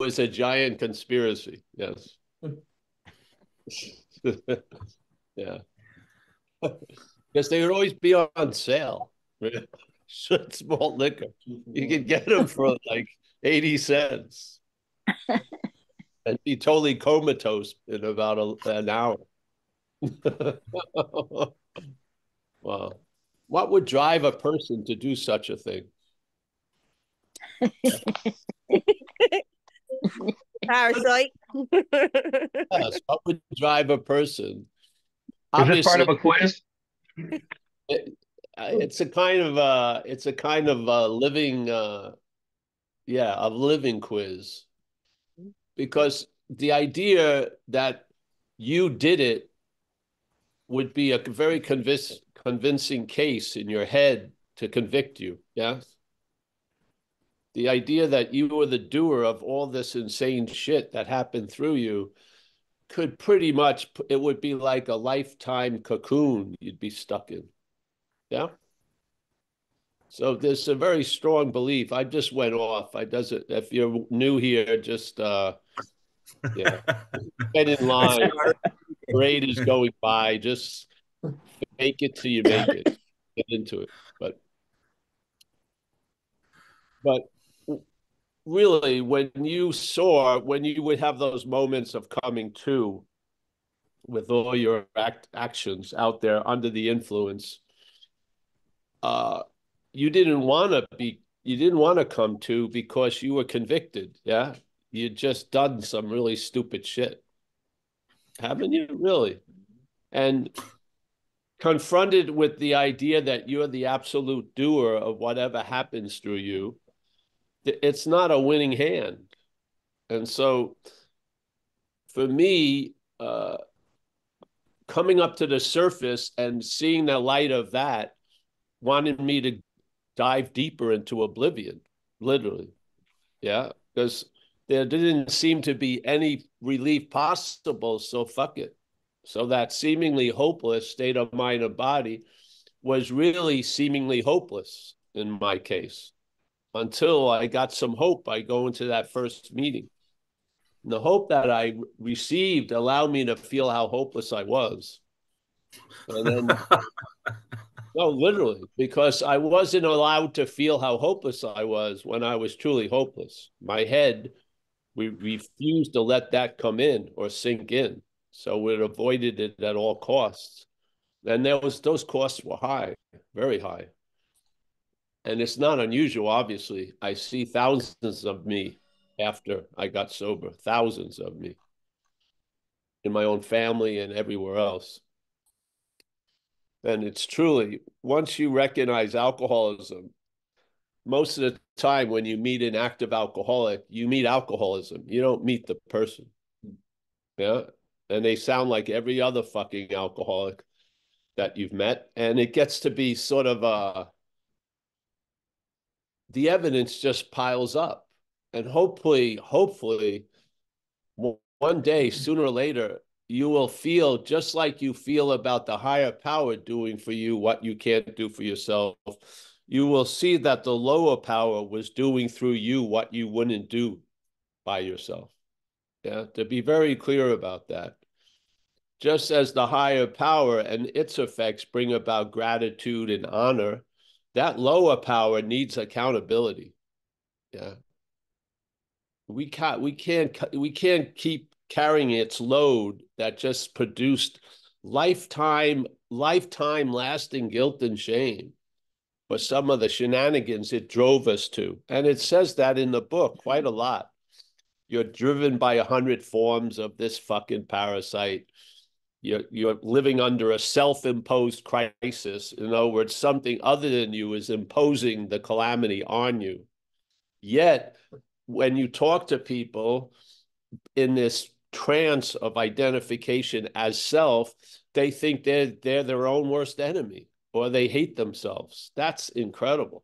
was a giant conspiracy. Yes. Yeah. Because they would always be on sale. Small liquor. You could get them for like 80 cents and be totally comatose in about an hour. Wow. What would drive a person to do such a thing? Parasite. Yes, what would drive a person? Is this part Obviously, of a quiz? it, it's a kind of living yeah, a living quiz, because the idea that you did it would be a very convincing case in your head to convict you. Yeah. The idea that you were the doer of all this insane shit that happened through you could pretty much, it would be like a lifetime cocoon you'd be stuck in. Yeah. So there's a very strong belief. I just went off. I doesn't, if you're new here, just yeah, get in line. Parade is going by. Just fake it till you make it. Get into it. But really, when you would have those moments of coming to with all your actions out there under the influence, uh, you didn't want to come to because you were convicted. Yeah. You'd just done some really stupid shit. Haven't you? Really? And confronted with the idea that you're the absolute doer of whatever happens through you, it's not a winning hand. And so for me, coming up to the surface and seeing the light of that wanted me to dive deeper into oblivion, literally. Yeah. Because there didn't seem to be any relief possible. So fuck it. So that seemingly hopeless state of mind and body was really seemingly hopeless in my case until I got some hope by going to that first meeting. And the hope that I received allowed me to feel how hopeless I was. And then, no, literally, because I wasn't allowed to feel how hopeless I was when I was truly hopeless. My head, we refused to let that come in or sink in. So it avoided it at all costs. And those costs were high, very high. And it's not unusual, obviously. I see thousands of me after I got sober, thousands of me in my own family and everywhere else. And it's truly, once you recognize alcoholism, most of the time when you meet an active alcoholic, you meet alcoholism. You don't meet the person. Yeah. And they sound like every other fucking alcoholic that you've met. And it gets to be sort of the evidence just piles up. And hopefully, one day, sooner or later, you will feel just like you feel about the higher power doing for you what you can't do for yourself. You will see that the lower power was doing through you what you wouldn't do by yourself. Yeah, to be very clear about that. Just as the higher power and its effects bring about gratitude and honor, that lower power needs accountability. Yeah. We can't keep carrying its load that just produced lifetime lasting guilt and shame for some of the shenanigans it drove us to. And it says that in the book quite a lot. You're driven by 100 forms of this fucking parasite. You're living under a self-imposed crisis. In other words, something other than you is imposing the calamity on you. Yet, when you talk to people in this trance of identification as self, they think they're their own worst enemy or they hate themselves. That's incredible.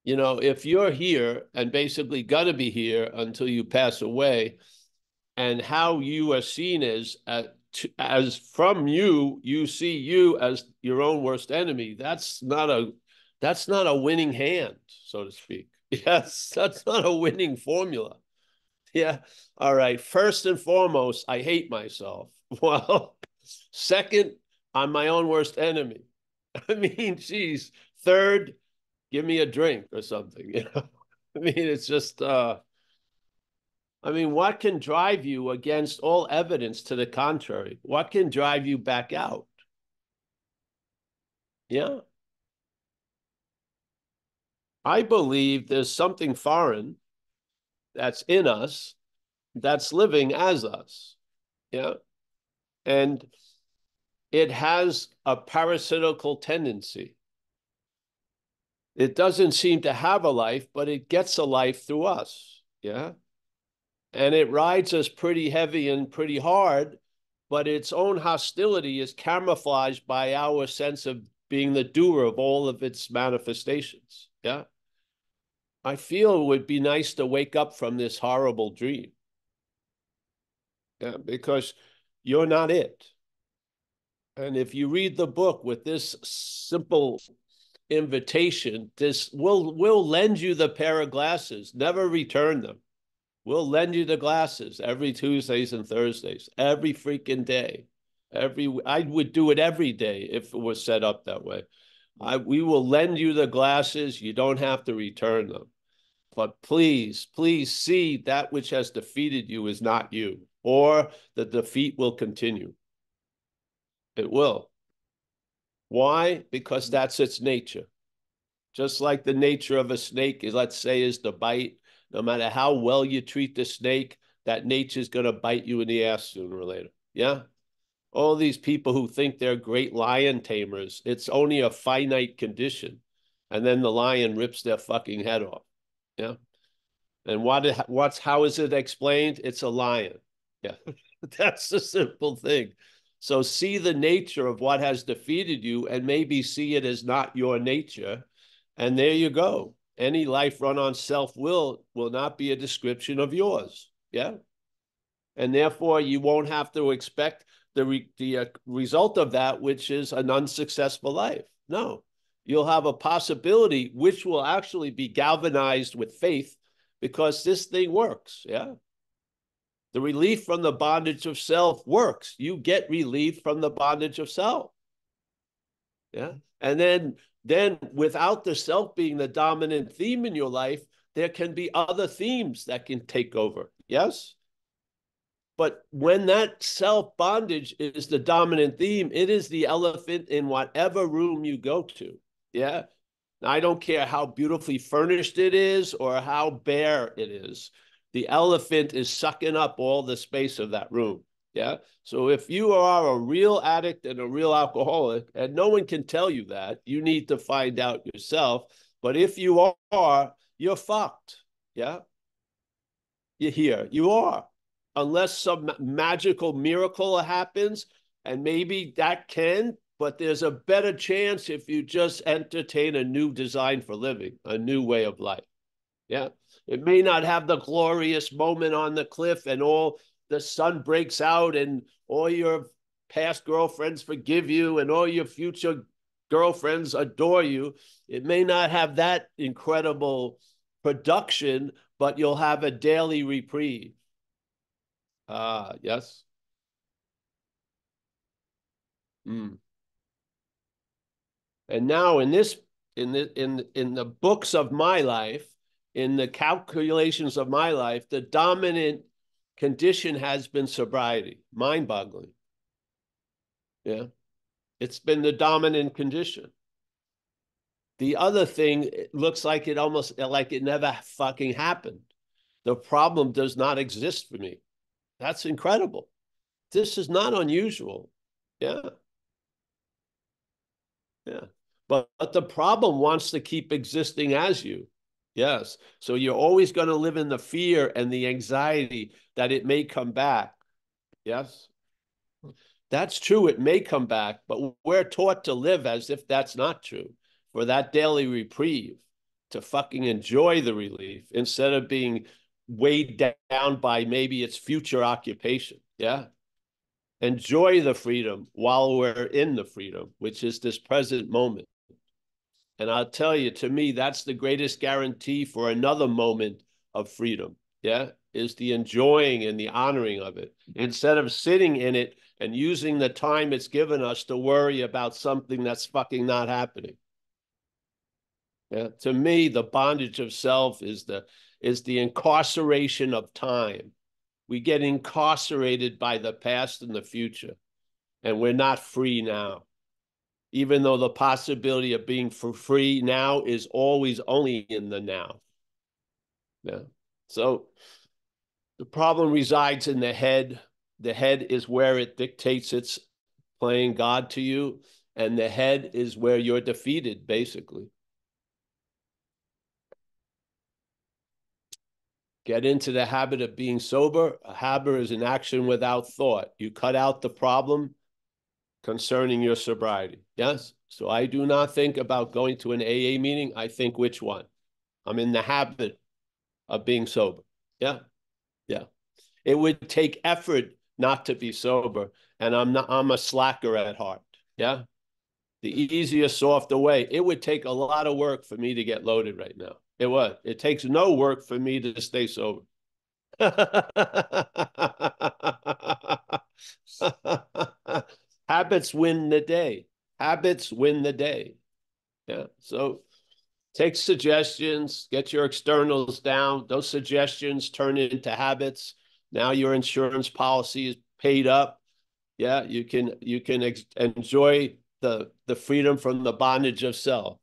You know, if you're here and basically going to be here until you pass away, and how you are seen as from you, you see you as your own worst enemy. That's not a winning hand, so to speak. Yes, that's not a winning formula. Yeah. All right. First and foremost, I hate myself. Well, second, I'm my own worst enemy. I mean, geez. Third, give me a drink or something. I mean, it's just I mean, what can drive you against all evidence to the contrary? What can drive you back out? Yeah. I believe there's something foreign that's in us that's living as us. Yeah. And it has a parasitical tendency. It doesn't seem to have a life, but it gets a life through us. Yeah. And it rides us pretty heavy and pretty hard, but its own hostility is camouflaged by our sense of being the doer of all of its manifestations. Yeah. I feel it would be nice to wake up from this horrible dream. Yeah, because you're not it. And if you read the book with this simple invitation, this we'll lend you the pair of glasses, never return them. We'll lend you the glasses every Tuesdays and Thursdays, every freaking day. I would do it every day if it was set up that way. We will lend you the glasses. You don't have to return them. But please, please see that which has defeated you is not you, or the defeat will continue. It will. Why? Because that's its nature. Just like the nature of a snake is, let's say, is to bite. No matter how well you treat the snake, that nature is going to bite you in the ass sooner or later. Yeah. All these people who think they're great lion tamers, it's only a finite condition. And then the lion rips their fucking head off. Yeah. And how is it explained? It's a lion. Yeah. That's the simple thing. So see the nature of what has defeated you and maybe see it as not your nature. And there you go. Any life run on self-will will not be a description of yours. Yeah. And therefore, you won't have to expect the result of that, which is an unsuccessful life. No, you'll have a possibility which will actually be galvanized with faith because this thing works. Yeah. The relief from the bondage of self works. You get relief from the bondage of self. Yeah. And then without the self being the dominant theme in your life, there can be other themes that can take over. Yes. But when that self bondage is the dominant theme, it is the elephant in whatever room you go to. Yeah. I don't care how beautifully furnished it is or how bare it is. The elephant is sucking up all the space of that room. Yeah. So if you are a real addict and a real alcoholic, and no one can tell you that, you need to find out yourself. But if you are, you're fucked. Yeah. You're here. You are. Unless some magical miracle happens, and maybe that can, but there's a better chance if you just entertain a new design for living, a new way of life. Yeah. It may not have the glorious moment on the cliff and all the sun breaks out and all your past girlfriends forgive you and all your future girlfriends adore you. It may not have that incredible production, but you'll have a daily reprieve. Ah, yes. Mm. And now in the books of my life, in the calculations of my life, the dominant condition has been sobriety. Mind-boggling. Yeah. It's been the dominant condition. The other thing, it looks like it almost like it never fucking happened. The problem does not exist for me. That's incredible. This is not unusual. Yeah. Yeah. But the problem wants to keep existing as you. Yes. So you're always going to live in the fear and the anxiety that it may come back. Yes. That's true. It may come back, but we're taught to live as if that's not true, for that daily reprieve, to fucking enjoy the relief instead of being weighed down by maybe its future occupation. Yeah. Enjoy the freedom while we're in the freedom, which is this present moment. And I'll tell you, to me, that's the greatest guarantee for another moment of freedom. Yeah, is the enjoying and the honoring of it instead of sitting in it and using the time it's given us to worry about something that's fucking not happening. Yeah, to me, the bondage of self is the incarceration of time. We get incarcerated by the past and the future, and we're not free now. Even though the possibility of being for free now is always only in the now. Yeah. So the problem resides in the head. The head is where it dictates it's playing God to you, and the head is where you're defeated, basically. Get into the habit of being sober. A habit is an action without thought. You cut out the problem concerning your sobriety. Yes? So I do not think about going to an AA meeting. I think, which one? I'm in the habit of being sober. Yeah. Yeah. It would take effort not to be sober. And I'm a slacker at heart. Yeah. The easier, softer way. It would take a lot of work for me to get loaded right now. It would. It takes no work for me to stay sober. Habits win the day. Habits win the day. Yeah. So take suggestions, get your externals down. Those suggestions turn into habits. Now your insurance policy is paid up. Yeah, you can enjoy the freedom from the bondage of self.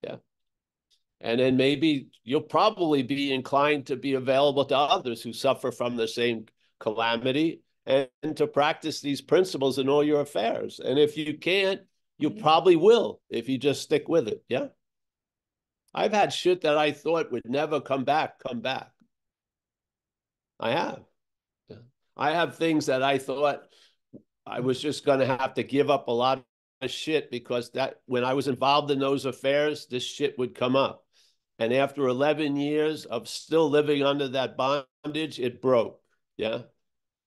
Yeah. And then maybe you'll probably be inclined to be available to others who suffer from the same calamity and to practice these principles in all your affairs. And if you can't, you probably will if you just stick with it. Yeah. I've had shit that I thought would never come back. I have. Yeah. I have things that I thought I was just going to have to give up a lot of shit because that when I was involved in those affairs, this shit would come up. And after 11 years of still living under that bondage, it broke. Yeah.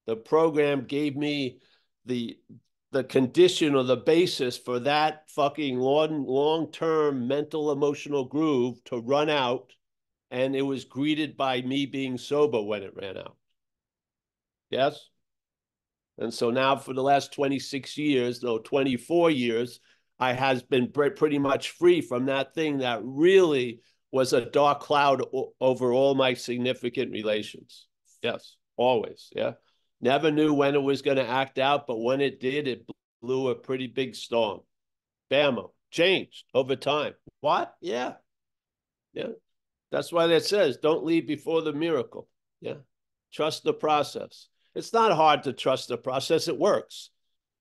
The program gave me the condition or the basis for that fucking long-term mental emotional groove to run out. And it was greeted by me being sober when it ran out. Yes. And so now for the last 26 years, no, 24 years, I has been pretty much free from that thing that really was a dark cloud over all my significant relations. Yes, always. Yeah. Never knew when it was going to act out, but when it did, it blew a pretty big storm. Bammo, changed over time. What? Yeah. Yeah. That's why that says don't leave before the miracle. Yeah. Trust the process. It's not hard to trust the process. It works.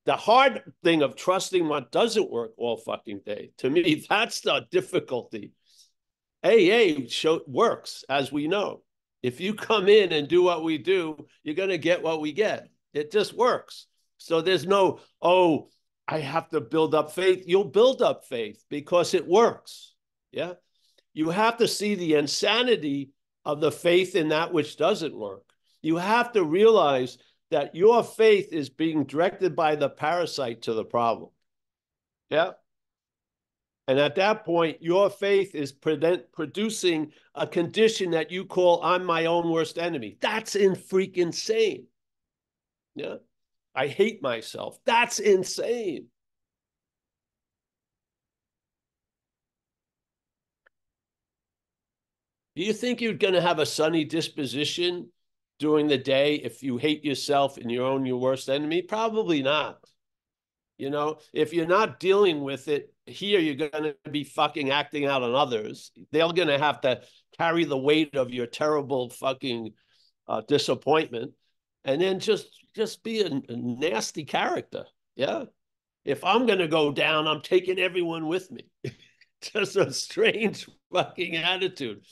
The hard thing of trusting what doesn't work all fucking day, to me, that's the difficulty. AA works, as we know. If you come in and do what we do, you're going to get what we get. It just works. So there's no, oh, I have to build up faith. You'll build up faith because it works. Yeah. You have to see the insanity of the faith in that which doesn't work. You have to realize that your faith is being directed by the parasite to the problem. Yeah. And at that point, your faith is producing a condition that you call, I'm my own worst enemy. That's freaking insane. Yeah. I hate myself. That's insane. Do you think you're going to have a sunny disposition during the day if you hate yourself and you're your worst enemy? Probably not. You know, if you're not dealing with it here, you're going to be fucking acting out on others. They're going to have to carry the weight of your terrible fucking disappointment, and then just be a nasty character. Yeah. If I'm going to go down, I'm taking everyone with me. Just a strange fucking attitude.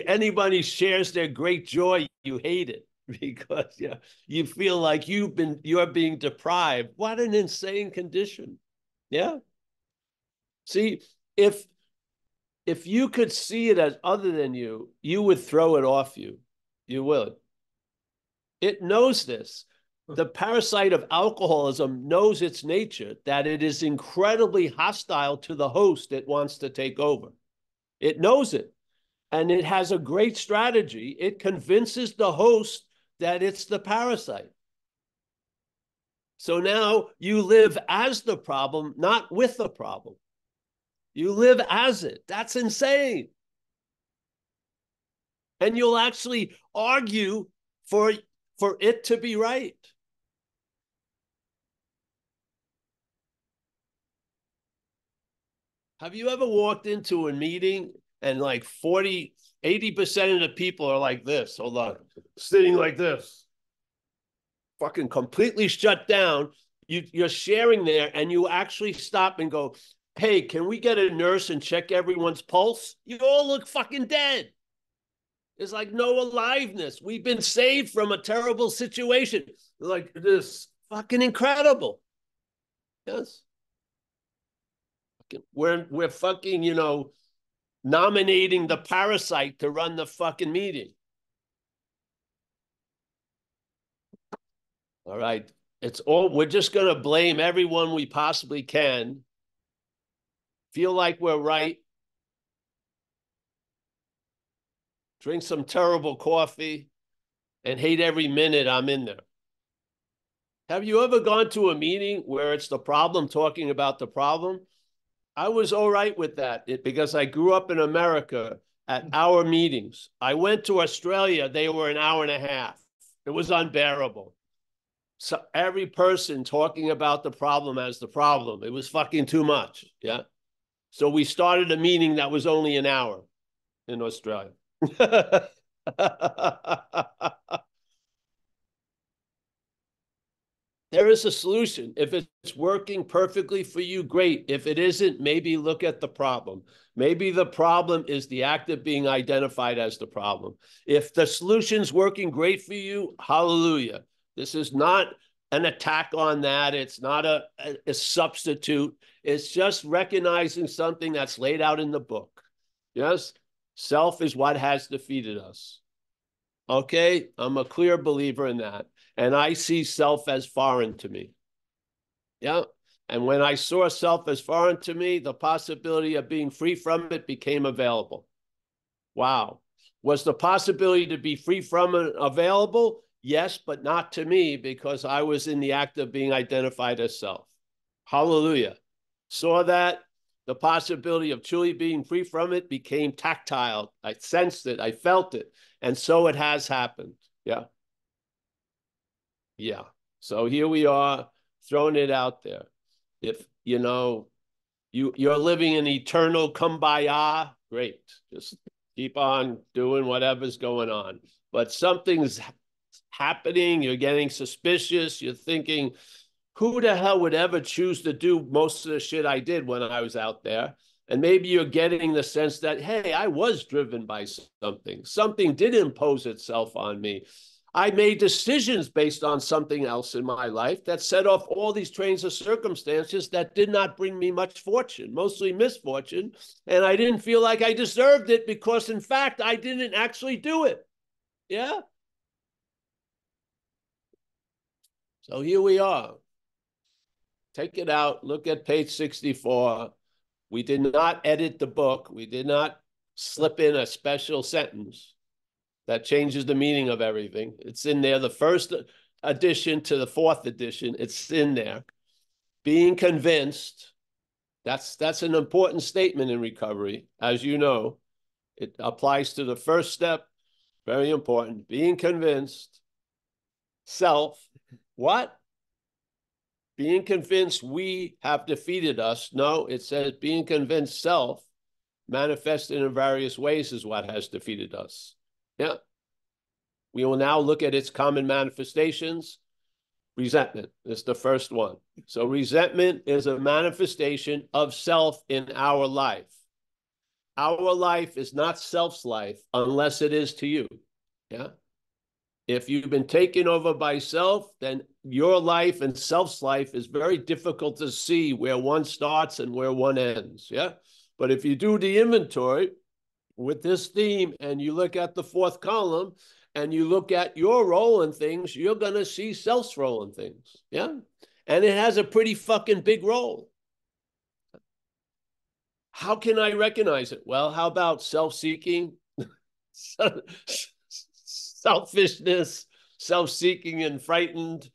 Anybody shares their great joy, you hate it because you feel like you're being deprived. What an insane condition. Yeah. See, if you could see it as other than you, you would throw it off you. You would. It knows this. The parasite of alcoholism knows its nature, that it is incredibly hostile to the host it wants to take over. It knows it. And it has a great strategy. It convinces the host that it's the parasite. So now you live as the problem, not with the problem. You live as it. That's insane. And you'll actually argue for it to be right. Have you ever walked into a meeting and like 80% of the people are like this? Hold on. Sitting like this. Fucking completely shut down. You're sharing there and you actually stop and go, hey, can we get a nurse and check everyone's pulse? You all look fucking dead. There's like no aliveness. We've been saved from a terrible situation. Like this fucking incredible. Yes. We're fucking, nominating the parasite to run the fucking meeting. All right. We're just going to blame everyone we possibly can. Feel like we're right. Drink some terrible coffee and hate every minute I'm in there. Have you ever gone to a meeting where it's the problem talking about the problem? I was all right with that because I grew up in America at hour meetings. I went to Australia, they were an hour and a half. It was unbearable. So every person talking about the problem as the problem, it was fucking too much. Yeah. So we started a meeting that was only an hour in Australia. There is a solution. If it's working perfectly for you, great. If it isn't, maybe look at the problem. Maybe the problem is the act of being identified as the problem. If the solution's working great for you, hallelujah. This is not an attack on that. It's not a substitute. It's just recognizing something that's laid out in the book. Yes? Self is what has defeated us. Okay? I'm a clear believer in that. And I see self as foreign to me. Yeah. And when I saw self as foreign to me, the possibility of being free from it became available. Wow. Was the possibility to be free from it available? Yes, but not to me because I was in the act of being identified as self. Hallelujah. Saw that. The possibility of truly being free from it became tactile. I sensed it. I felt it. And so it has happened. Yeah. Yeah. So here we are throwing it out there. If, you're living in eternal kumbaya, great. Just keep on doing whatever's going on. But something's happening. You're getting suspicious. You're thinking, who the hell would ever choose to do most of the shit I did when I was out there? And maybe you're getting the sense that, hey, I was driven by something. Something did impose itself on me. I made decisions based on something else in my life that set off all these trains of circumstances that did not bring me much fortune, mostly misfortune. And I didn't feel like I deserved it because, in fact, I didn't actually do it. Yeah. So here we are. Take it out. Look at page 64. We did not edit the book. We did not slip in a special sentence that changes the meaning of everything. It's in there. The first addition to the fourth edition, it's in there. Being convinced, that's an important statement in recovery. As you know, it applies to the first step. Very important. Being convinced, self, what? Being convinced we have defeated us. No, it says being convinced self manifested in various ways is what has defeated us. Yeah. We will now look at its common manifestations. Resentment is the first one. So resentment is a manifestation of self in our life. Our life is not self's life unless it is to you. Yeah. If you've been taken over by self, then your life and self's life is very difficult to see where one starts and where one ends. Yeah. But if you do the inventory with this theme and you look at the fourth column and you look at your role in things, you're going to see self's role in things. Yeah. And it has a pretty fucking big role. How can I recognize it? Well, how about self-seeking, selfishness, self-seeking and frightened,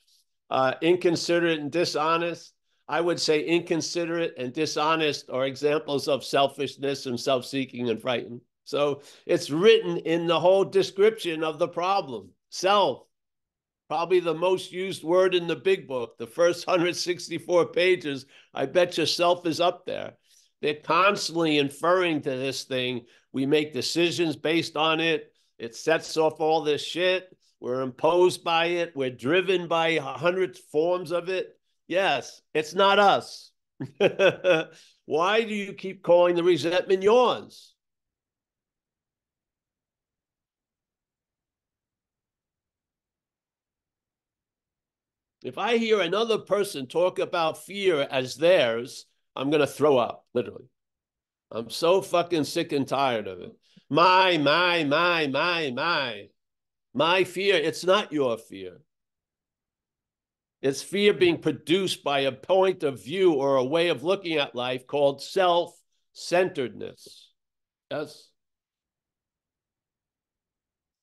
inconsiderate and dishonest? I would say inconsiderate and dishonest are examples of selfishness and self-seeking and frightened. So it's written in the whole description of the problem. Self, probably the most used word in the big book. The first 164 pages, I bet you self is up there. They're constantly inferring to this thing. We make decisions based on it. It sets off all this shit. We're imposed by it. We're driven by 100 forms of it. Yes, it's not us. Why do you keep calling the resentment yours? If I hear another person talk about fear as theirs, I'm going to throw up, literally. I'm so fucking sick and tired of it. My fear. It's not your fear. It's fear being produced by a point of view or a way of looking at life called self-centeredness. Yes.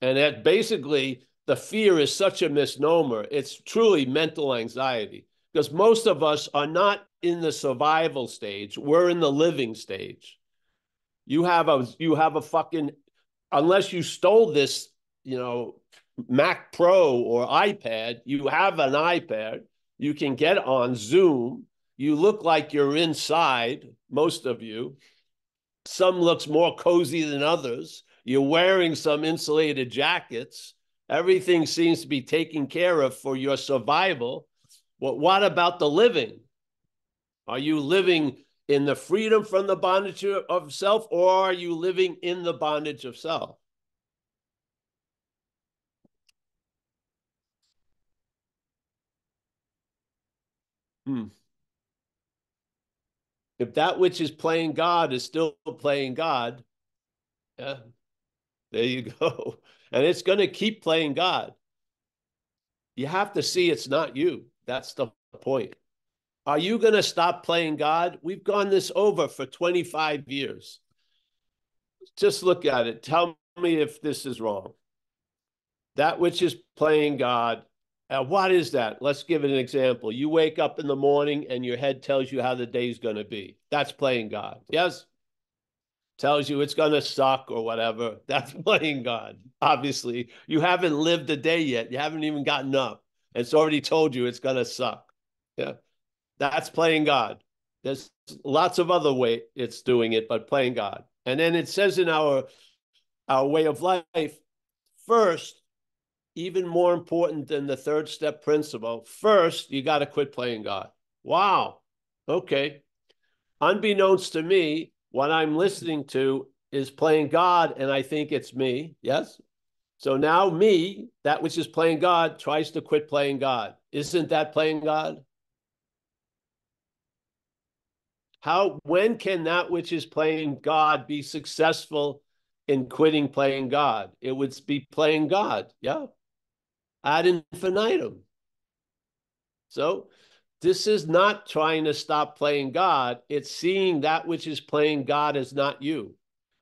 And that basically, the fear is such a misnomer. It's truly mental anxiety because most of us are not in the survival stage. We're in the living stage. You have a fucking, unless you stole this, Mac Pro or iPad, you have an iPad. You can get on Zoom. You look like you're inside, most of you. Some looks more cozy than others. You're wearing some insulated jackets. Everything seems to be taken care of for your survival. Well, what about the living? Are you living in the freedom from the bondage of self, or are you living in the bondage of self? If that which is playing God is still playing God, yeah, there you go. And it's going to keep playing God. You have to see it's not you. That's the point. Are you going to stop playing God? We've gone this over for 25 years. Just look at it. Tell me if this is wrong. That which is playing God. What is that? Let's give it an example. You wake up in the morning and your head tells you how the day's going to be. That's playing God. Yes? Tells you it's going to suck or whatever. That's playing God. Obviously, you haven't lived the day yet. You haven't even gotten up. It's already told you it's going to suck. Yeah. That's playing God. There's lots of other way it's doing it, but playing God. And then it says in our way of life, first, even more important than the third step principle, first, you got to quit playing God. Wow. Okay. Unbeknownst to me, what I'm listening to is playing God, and I think it's me. Yes? So now me, that which is playing God, tries to quit playing God. Isn't that playing God? When can that which is playing God be successful in quitting playing God? It would be playing God. Yeah. Ad infinitum. So this is not trying to stop playing God. It's seeing that which is playing God as not you.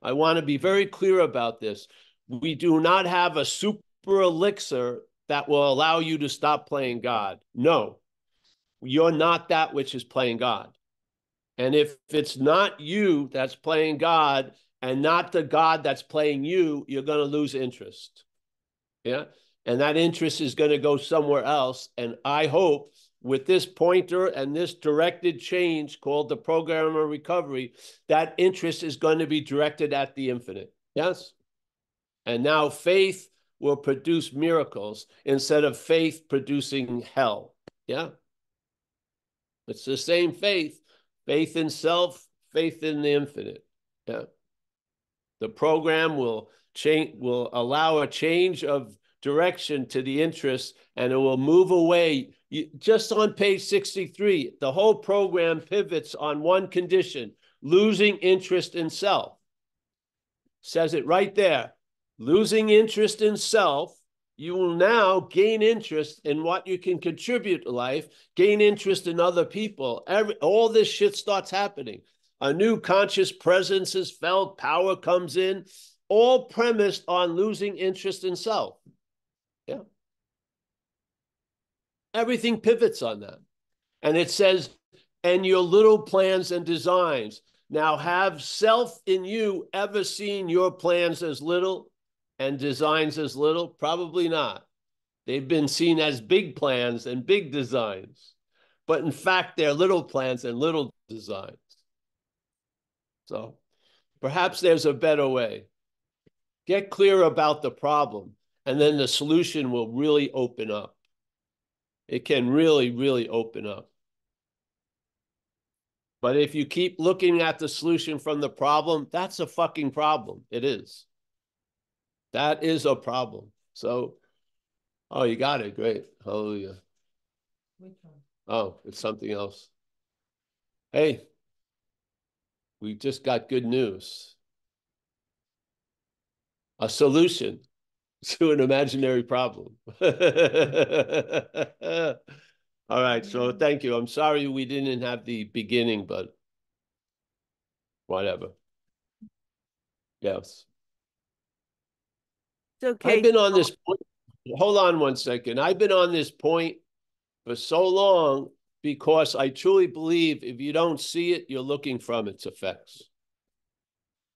I want to be very clear about this. We do not have a super elixir that will allow you to stop playing God. No, you're not that which is playing God. And if it's not you that's playing God and not the God that's playing you, you're going to lose interest. Yeah. And that interest is going to go somewhere else. And I hope with this pointer and this directed change called the program of recovery, that interest is going to be directed at the infinite. Yes. And now faith will produce miracles instead of faith producing hell. Yeah. It's the same faith. Faith in self, faith in the infinite. Yeah. The program will allow a change of direction to the interest, and it will move away. Just on page 63, the whole program pivots on one condition: losing interest in self. Says it right there. Losing interest in self you will now gain interest in what you can contribute to life, gain interest in other people. All this shit starts happening. A new conscious presence is felt, power comes in, all premised on losing interest in self. Yeah. Everything pivots on that. And it says, and your little plans and designs. Now, have self in you ever seen your plans as little and designs as little? Probably not. They've been seen as big plans and big designs. But in fact, they're little plans and little designs. So perhaps there's a better way. Get clear about the problem, and then the solution will really open up. It can really, really open up. But if you keep looking at the solution from the problem, that's a fucking problem. It is. That is a problem. So, oh, you got it. Great. Hallelujah. Which one? Oh, it's something else. Hey, we just got good news. A solution to an imaginary problem. All right, so thank you. I'm sorry we didn't have the beginning, but whatever. Yes. It's okay. I've been on this point. Hold on one second. I've been on this point for so long because I truly believe if you don't see it, you're looking from its effects.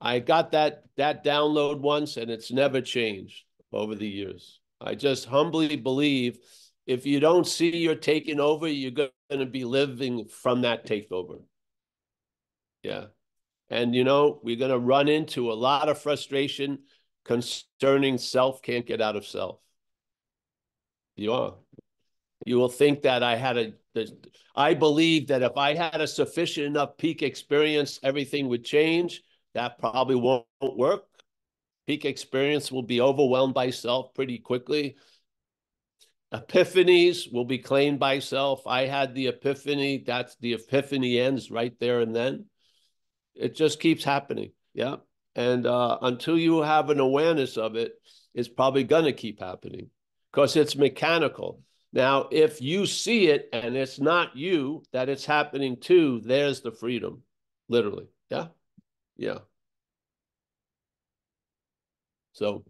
I got that download once and it's never changed over the years. I just humbly believe if you don't see you're taking over, you're going to be living from that takeover. Yeah. And, you know, we're going to run into a lot of frustration concerning self can't get out of self. You are. You will think that I believe that if I had a sufficient enough peak experience, everything would change. That probably won't work. Peak experience will be overwhelmed by self pretty quickly. Epiphanies will be claimed by self. I had the epiphany. That's the epiphany ends right there and then. It just keeps happening. Yeah. And until you have an awareness of it, it's probably going to keep happening because it's mechanical. Now, if you see it and it's not you that it's happening to, there's the freedom, literally. Yeah. Yeah. So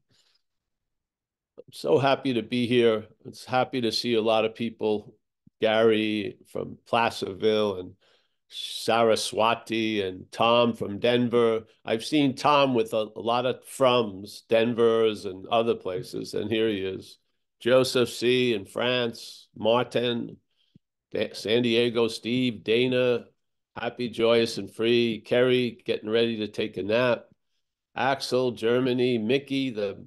I'm so happy to be here. It's happy to see a lot of people, Gary from Placerville and Saraswati and Tom from Denver. I've seen Tom with a lot of froms, Denver's and other places, and here he is. Joseph C. in France, Martin, San Diego, Steve, Dana, happy, joyous, and free. Kerry getting ready to take a nap. Axel, Germany, Mickey, the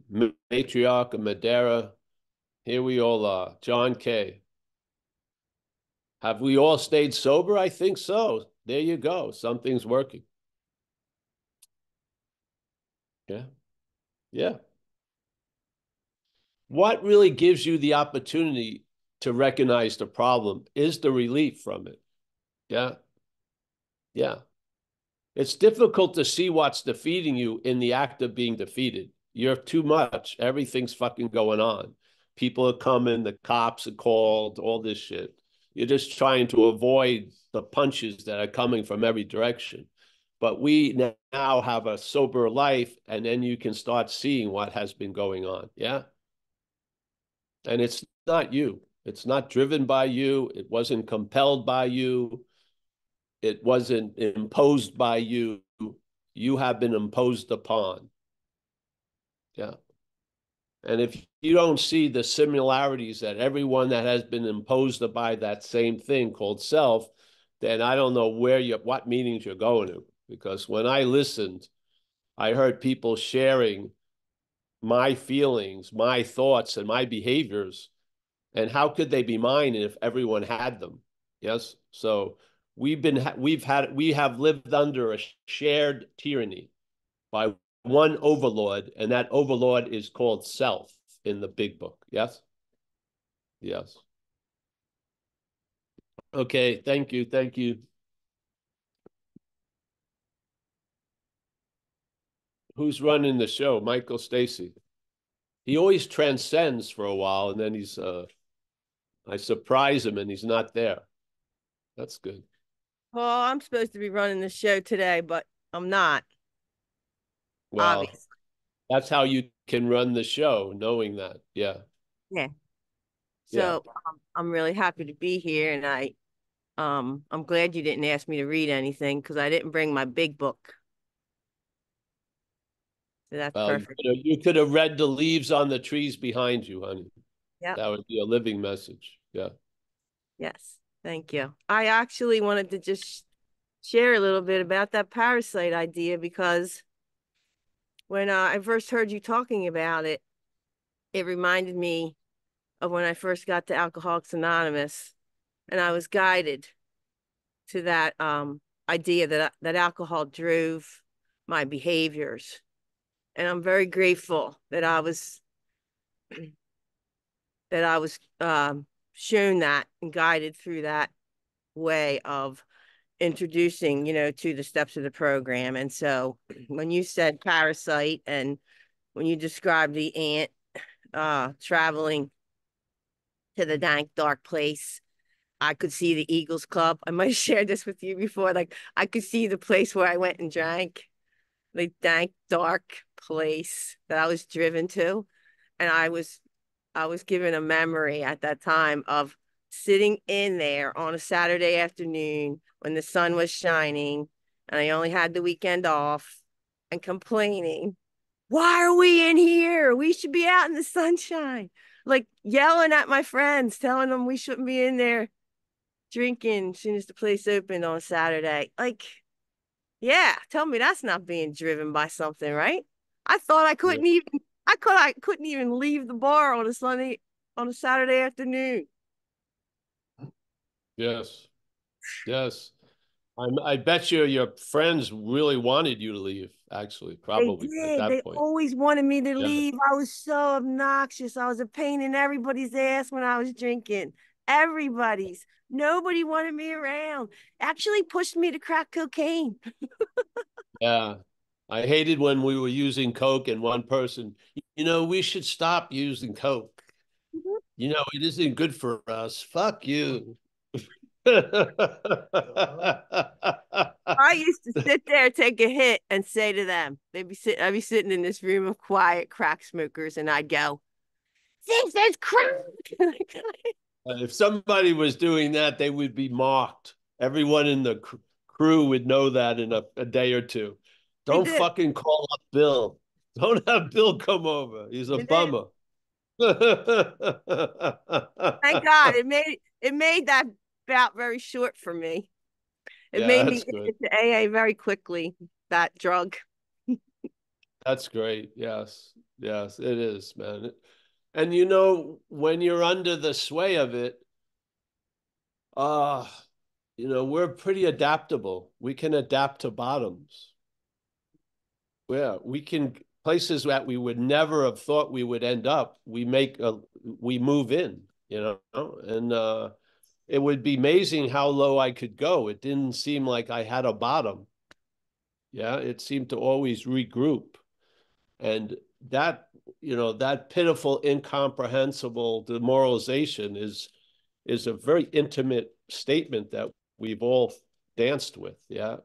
matriarch of Madeira. Here we all are. John K. Have we all stayed sober? I think so. There you go. Something's working. Yeah. Yeah. What really gives you the opportunity to recognize the problem is the relief from it. Yeah. Yeah. It's difficult to see what's defeating you in the act of being defeated. You're too much. Everything's fucking going on. People are coming, the cops are called, all this shit. You're just trying to avoid the punches that are coming from every direction. But we now have a sober life, and then you can start seeing what has been going on. Yeah. And it's not you. It's not driven by you. It wasn't compelled by you. It wasn't imposed by you. You have been imposed upon. Yeah. And if you don't see the similarities that everyone that has been imposed by that same thing called self, then I don't know what meetings you're going to. Because when I listened, I heard people sharing my feelings, my thoughts, and my behaviors. And how could they be mine if everyone had them? Yes. So we have lived under a shared tyranny by one overlord, and that overlord is called self in the big book. Yes. Yes. Okay. Thank you. Thank you. Who's running the show? Michael Stacy. he always transcends for a while, and then I surprise him and he's not there. That's good. Well, I'm supposed to be running the show today, but I'm not, Well, obviously. that's how you can run the show, knowing that. Yeah. Yeah. Yeah. So I'm really happy to be here, and I'm glad you didn't ask me to read anything because I didn't bring my big book. So that's Well, perfect. you could have read the leaves on the trees behind you, honey. Yep. That would be a living message. Yeah. Yes. Thank you. I actually wanted to just share a little bit about that parasite idea because when I first heard you talking about it, it reminded me of when I first got to Alcoholics Anonymous, and I was guided to that idea that alcohol drove my behaviors, and I'm very grateful that I was shown that and guided through that way of introducing, to the steps of the program. And so when you said parasite and when you described the ant traveling to the dank, dark place, I could see the Eagles Club. I might have shared this with you before. Like I could see the place where I went and drank, the dank, dark place that I was driven to. And I was given a memory at that time of sitting in there on a Saturday afternoon when the sun was shining and I only had the weekend off and complaining, why are we in here? We should be out in the sunshine. Like yelling at my friends, telling them we shouldn't be in there drinking as soon as the place opened on Saturday. Like, yeah, tell me that's not being driven by something, right? I thought Yeah. I couldn't even leave the bar on a Saturday afternoon. Yes. Yes. I bet you your friends really wanted you to leave, actually, They probably at did. that They point. always wanted me to Yeah. leave. I was so obnoxious. I was a pain in everybody's ass when I was drinking. Everybody's. Nobody wanted me around. Actually pushed me to crack cocaine. Yeah. I hated when we were using Coke and one person, we should stop using Coke. It isn't good for us. Fuck you. I used to sit there, take a hit, and say to them, I'd be sitting in this room of quiet crack smokers, and I'd go, "This is crack." If somebody was doing that, they would be mocked. Everyone in the crew would know that in a day or two. They Don't did. fucking call up Bill. Don't have Bill come over. He's a They did. bummer. Thank God it made that bout very short for me. It Yeah, made me that's get good. into AA very quickly. That drug. That's great. Yes. Yes, it is, man. And when you're under the sway of it, uh, we're pretty adaptable. We can adapt to bottoms. Yeah, we can places that we would never have thought we would end up. We move in, and it would be amazing how low I could go. It didn't seem like I had a bottom. Yeah, it seemed to always regroup. And that pitiful, incomprehensible demoralization is a very intimate statement that we've all danced with. Yeah.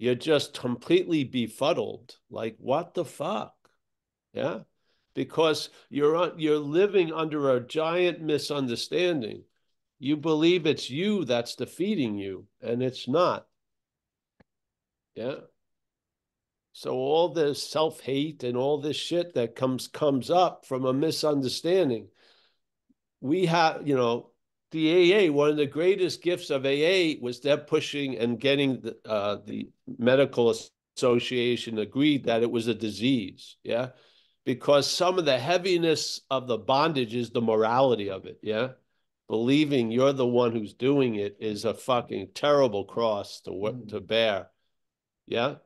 You're just completely befuddled. Like, what the fuck? Yeah. Because you're living under a giant misunderstanding. You believe it's you that's defeating you, and it's not. Yeah. So all this self-hate and all this shit that comes up from a misunderstanding. We have, the AA, one of the greatest gifts of AA was them pushing and getting the medical association agreed that it was a disease. Yeah. Because some of the heaviness of the bondage is the morality of it. Yeah. Believing you're the one who's doing it is a fucking terrible cross to bear. Yeah.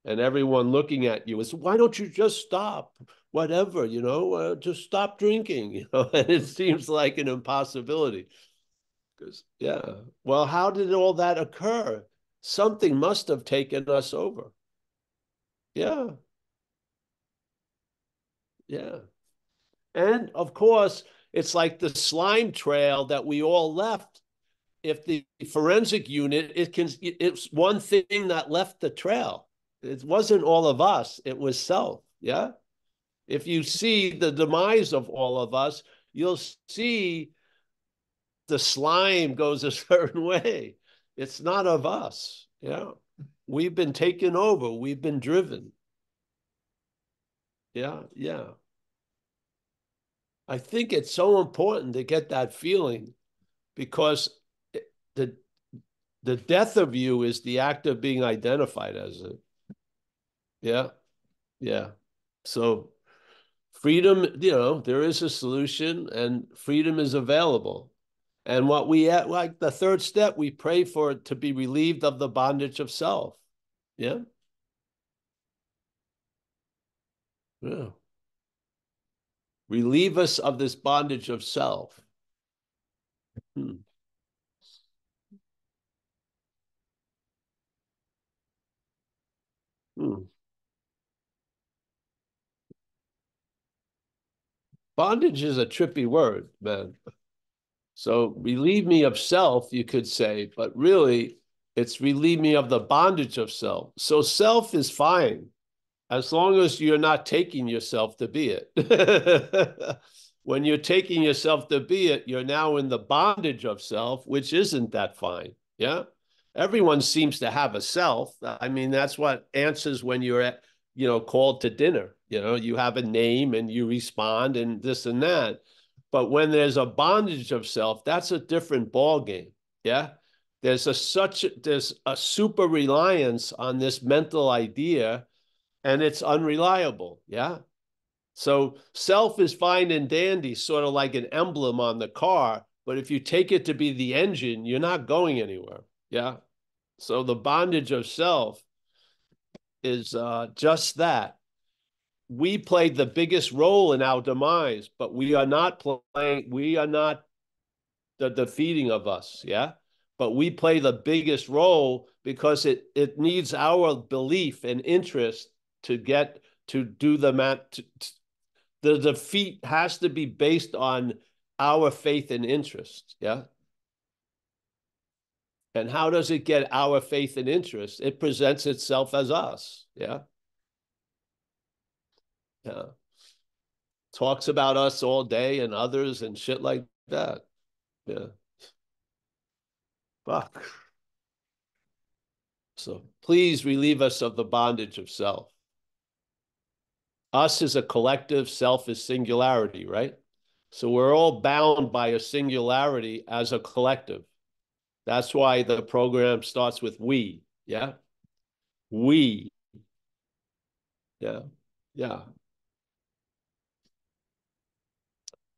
And everyone looking at you is, why don't you just stop? Whatever, just stop drinking, and it seems like an impossibility. Because, yeah, well, how did all that occur? Something must have taken us over. Yeah, yeah. And of course, it's like the slime trail that we all left. If the forensic unit, it's one thing that left the trail. It wasn't all of us, it was self. Yeah. If you see the demise of all of us, you'll see the slime goes a certain way. It's not of us. Yeah. We've been taken over. We've been driven. Yeah. Yeah. I think it's so important to get that feeling because the the death of you is the act of being identified as it. Yeah. Yeah. So freedom, there is a solution and freedom is available. And what we at like the third step, we pray for it to be relieved of the bondage of self. Yeah. Yeah. Relieve us of this bondage of self. Hmm. Hmm. Bondage is a trippy word, man. So relieve me of self, you could say, but really it's relieve me of the bondage of self. So self is fine as long as you're not taking yourself to be it. When you're taking yourself to be it, you're now in the bondage of self, which isn't that fine. Yeah. Everyone seems to have a self. I mean, that's what answers when you're at, called to dinner. You have a name and you respond and this and that. But when there's a bondage of self, that's a different ball game. Yeah. There's a super reliance on this mental idea and it's unreliable. Yeah. So self is fine and dandy, sort of like an emblem on the car. But if you take it to be the engine, you're not going anywhere. Yeah. So the bondage of self is just that. We played the biggest role in our demise, but we are not the defeating of us. Yeah. But we play the biggest role because it needs our belief and interest to get to do the math. The defeat has to be based on our faith and interest. Yeah. And how does it get our faith and interest? It presents itself as us. Yeah. Yeah. Talks about us all day and others and shit like that. Yeah. Fuck. So please relieve us of the bondage of self. Us is a collective, self is singularity, right? So we're all bound by a singularity as a collective. That's why the program starts with we. Yeah. We. Yeah. Yeah.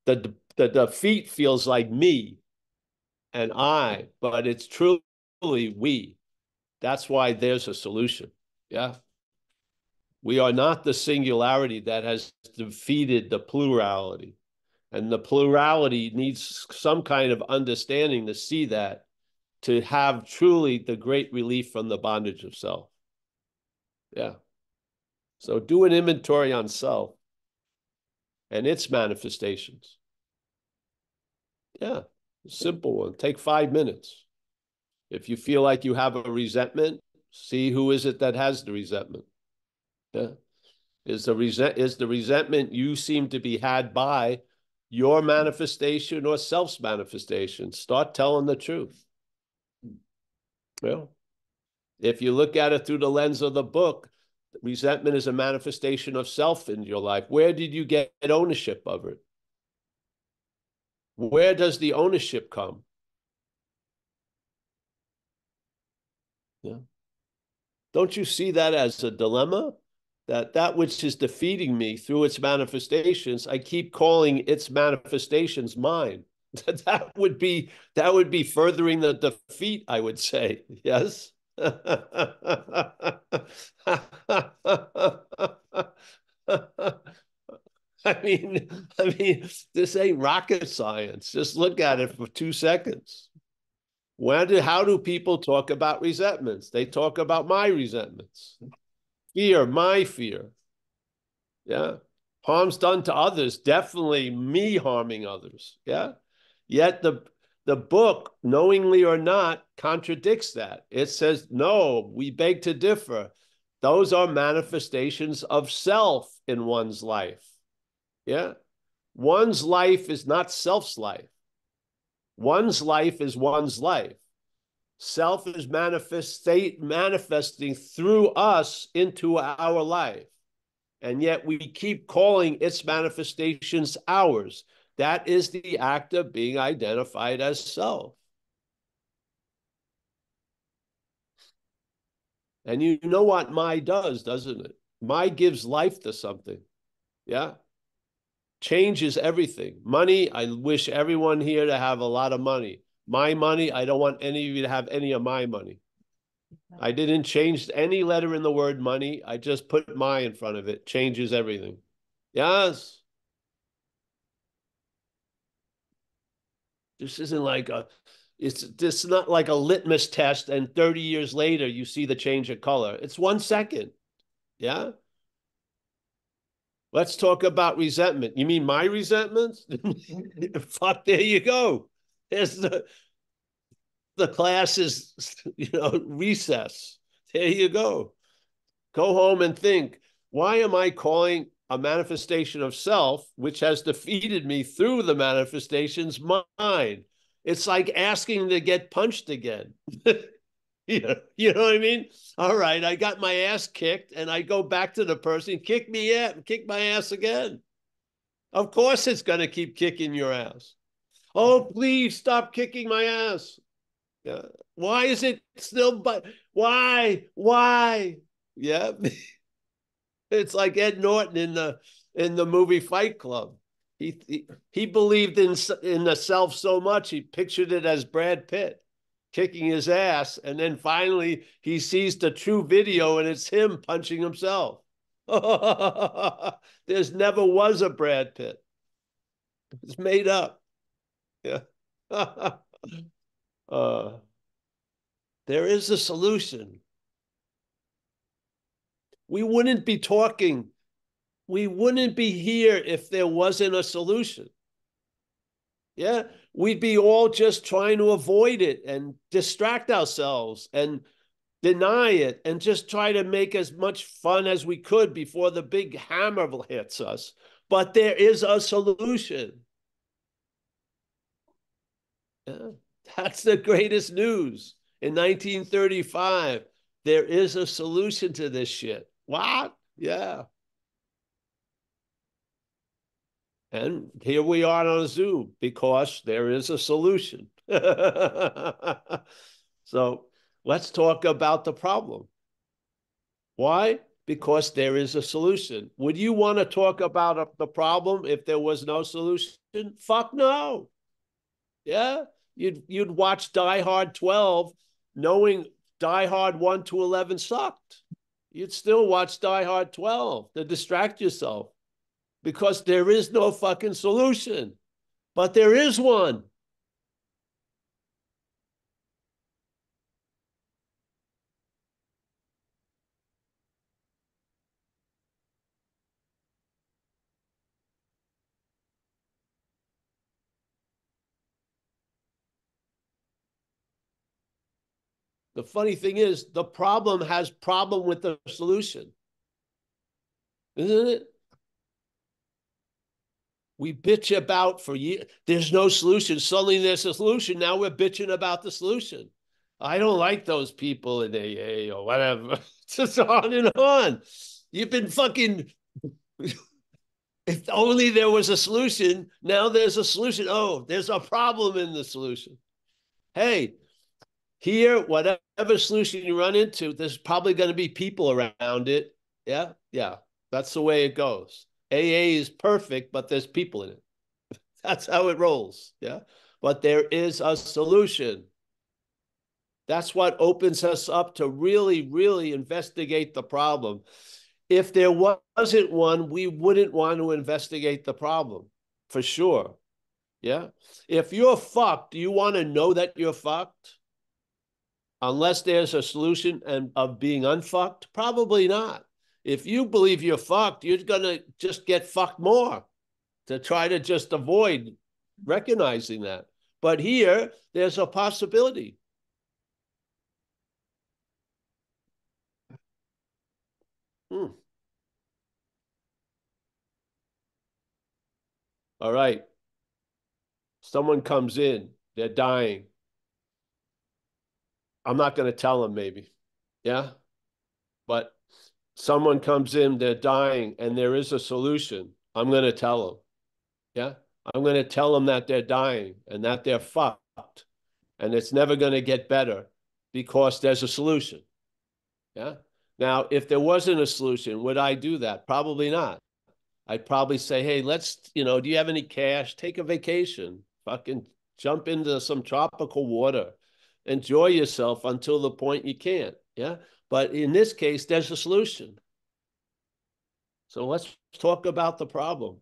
The defeat feels like me and I, but it's truly we. That's why there's a solution. Yeah. We are not the singularity that has defeated the plurality. And the plurality needs some kind of understanding to see that, to have truly the great relief from the bondage of self. Yeah. So do an inventory on self and its manifestations. Yeah. Simple one. Take 5 minutes. If you feel like you have a resentment, see who is it that has the resentment. Yeah. Is the resentment you seem to be had by your manifestation or self's manifestation? Start telling the truth. Well, if you look at it through the lens of the book, resentment is a manifestation of self in your life. Where did you get ownership of it? Where does the ownership come? Yeah. Don't you see that as a dilemma? That which is defeating me through its manifestations, I keep calling its manifestations mine. That would be furthering the defeat, I would say. Yes. I mean, this ain't rocket science. Just look at it for 2 seconds. How do people talk about resentments? They talk about my resentments. Fear, my fear. Yeah. Harm's done to others, definitely me harming others. Yeah. Yet the book, knowingly or not, contradicts that. It says, no, we beg to differ. Those are manifestations of self in one's life. Yeah. One's life is not self's life. One's life is one's life. Self is manifesting through us into our life. And yet we keep calling its manifestations ours. That is the act of being identified as self. And you know what my does, doesn't it? My gives life to something. Yeah. Changes everything. Money, I wish everyone here to have a lot of money. My money, I don't want any of you to have any of my money. I didn't change any letter in the word money. I just put my in front of it. Changes everything. Yes. This isn't like it's not like a litmus test and 30 years later you see the change of color. It's 1 second. Yeah. Let's talk about resentment. You mean my resentments? Fuck, there you go. There's the class is, recess. There you go. Go home and think, why am I calling a manifestation of self, which has defeated me through the manifestations, mine? It's like asking to get punched again. You know what I mean? All right, I got my ass kicked, and I go back to the person, kick my ass again. Of course it's going to keep kicking your ass. Oh, please stop kicking my ass. Yeah. Why is it still, but why? Yeah. It's like Ed Norton in the movie Fight Club. He believed in the self so much, he pictured it as Brad Pitt kicking his ass, and then finally he sees the true video and it's him punching himself. There's never was a Brad Pitt. It's made up. Yeah. There is a solution. We wouldn't be talking. We wouldn't be here if there wasn't a solution. Yeah, we'd be all just trying to avoid it and distract ourselves and deny it and just try to make as much fun as we could before the big hammer hits us. But there is a solution. Yeah, that's the greatest news. In 1935, there is a solution to this shit. What? Yeah. And here we are on a Zoom because there is a solution. So let's talk about the problem. Why? Because there is a solution. Would you want to talk about the problem if there was no solution? Fuck no. Yeah. You'd watch Die Hard 12 knowing Die Hard 1 to 11 sucked. You'd still watch Die Hard 12 to distract yourself because there is no fucking solution, but there is one. The funny thing is, the problem has problem with the solution, isn't it? We bitch about for years. There's no solution. Suddenly there's a solution. Now we're bitching about the solution. I don't like those people in AA or whatever. It's just on and on. You've been fucking. If only there was a solution. Now there's a solution. Oh, there's a problem in the solution. Hey, here, whatever solution you run into, there's probably going to be people around it. Yeah, yeah. That's the way it goes. AA is perfect, but there's people in it. That's how it rolls. Yeah. But there is a solution. That's what opens us up to really, really investigate the problem. If there wasn't one, we wouldn't want to investigate the problem for sure. Yeah. If you're fucked, do you want to know that you're fucked? Unless there's a solution of being unfucked? Probably not. If you believe you're fucked, you're going to just get fucked more to try to just avoid recognizing that. But here, there's a possibility. All right. Someone comes in, they're dying. I'm not going to tell them, maybe. Yeah. But someone comes in, they're dying, and there is a solution. I'm going to tell them. Yeah. I'm going to tell them that they're dying and that they're fucked and it's never going to get better because there's a solution. Yeah. Now, if there wasn't a solution, would I do that? Probably not. I'd probably say, hey, do you have any cash? Take a vacation. Fucking jump into some tropical water. Enjoy yourself until the point you can't. Yeah. But in this case, there's a solution. So let's talk about the problem.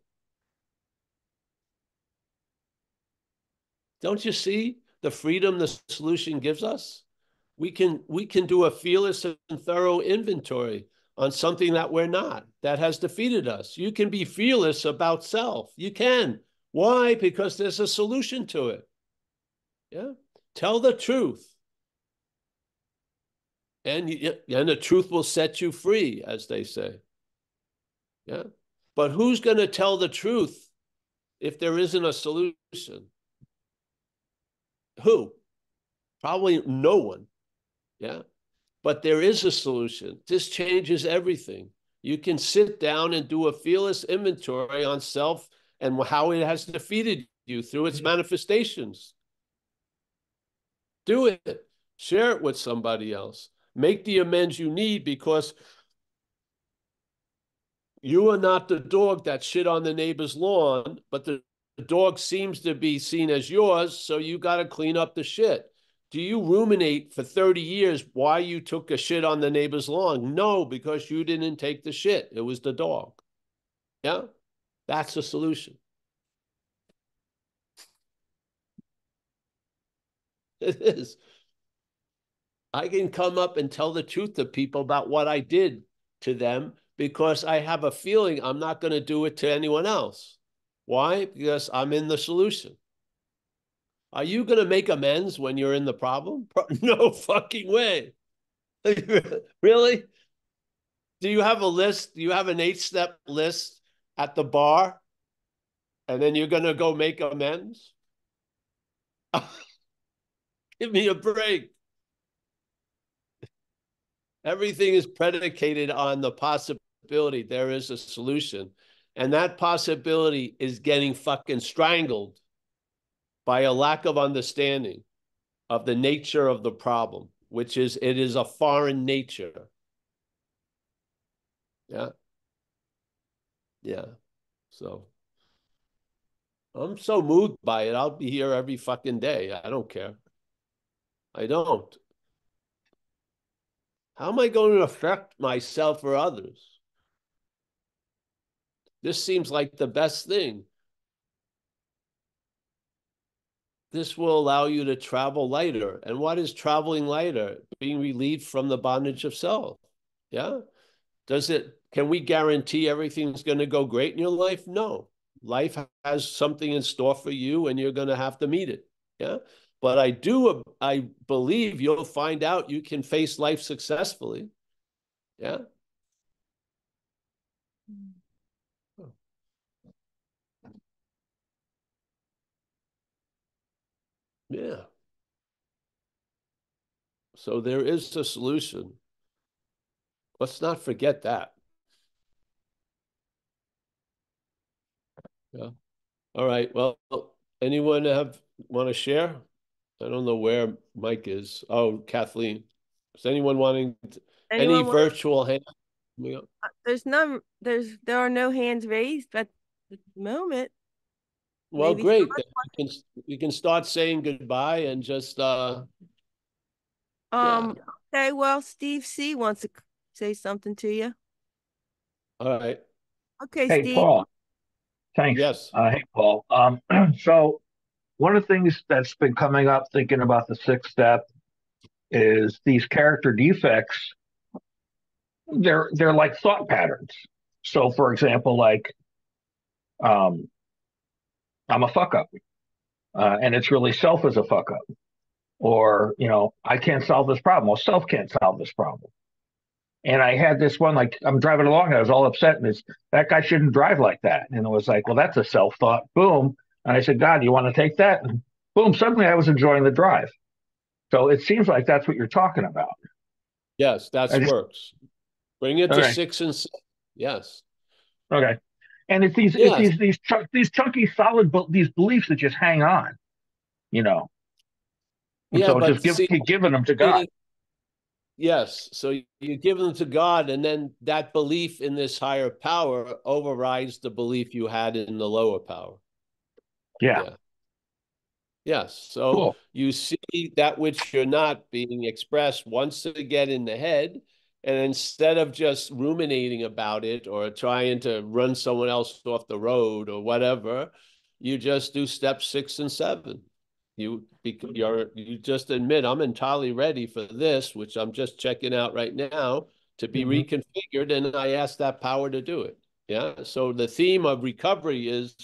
Don't you see the freedom the solution gives us? We can do a fearless and thorough inventory on something that we're not, that has defeated us. You can be fearless about self. You can. Why? Because there's a solution to it. Yeah. Tell the truth. And the truth will set you free, as they say. Yeah. But who's going to tell the truth if there isn't a solution? Who? Probably no one. Yeah. But there is a solution. This changes everything. You can sit down and do a fearless inventory on self and how it has defeated you through its manifestations. Do it. Share it with somebody else. Make the amends you need, because you are not the dog that shit on the neighbor's lawn, but the dog seems to be seen as yours, so you got to clean up the shit. Do you ruminate for 30 years why you took a shit on the neighbor's lawn? No, because you didn't take the shit. It was the dog. Yeah? That's the solution. It is. I can come up and tell the truth to people about what I did to them because I have a feeling I'm not going to do it to anyone else. Why? Because I'm in the solution. Are you going to make amends when you're in the problem? No fucking way. Really? Do you have a list? Do you have an 8-step list at the bar? And then you're going to go make amends? Give me a break. Everything is predicated on the possibility there is a solution. And that possibility is getting fucking strangled by a lack of understanding of the nature of the problem, which is it is a foreign nature. Yeah. Yeah. So I'm so moved by it. I'll be here every fucking day. I don't care. I don't. How am I going to affect myself or others? This seems like the best thing. This will allow you to travel lighter. And what is traveling lighter? Being relieved from the bondage of self. Yeah. Can we guarantee everything's going to go great in your life? No. Life has something in store for you and you're going to have to meet it. Yeah. But I believe you'll find out you can face life successfully. Yeah. Yeah. So there is a solution. Let's not forget that. Yeah. All right. Well, anyone want to share? I don't know where Mike is. Oh, Kathleen. Is anyone wanting any Anyone want? virtual hand? There's none. There are no hands raised at the moment. Well, Maybe. great. We can start saying goodbye and just yeah. Okay. Well, Steve C wants to say something to you. All right. Okay, Hey, Steve. Paul. Thanks. Yes. Hey, Paul. So one of the things that's been coming up thinking about the sixth step is these character defects they're like thought patterns. So, for example, like um, I'm a fuck up, and it's really self as a fuck up, or I can't solve this problem. Well, self can't solve this problem. And I had this one, like I'm driving along, and I was all upset, and it's that guy shouldn't drive like that. And it was like, well, that's a self thought. Boom. And I said, God, you want to take that? And boom, suddenly I was enjoying the drive. So it seems like that's what you're talking about. Yes, that I just works. Bring it to okay, 6 and 7. Yes. okay. And it's Yes. these chunky solid these beliefs that just hang on, you know. And Yeah, so just but see, keep giving them to God. yes. So you give them to God, and then that belief in this higher power overrides the belief you had in the lower power. Yeah, Yeah. Yes. So cool. you see that which you're not being expressed once again in the head. And instead of just ruminating about it or trying to run someone else off the road or whatever, you just do step 6 and 7. You just admit, I'm entirely ready for this, which I'm just checking out right now, to be Hmm. reconfigured. And I ask that power to do it. Yeah. So the theme of recovery is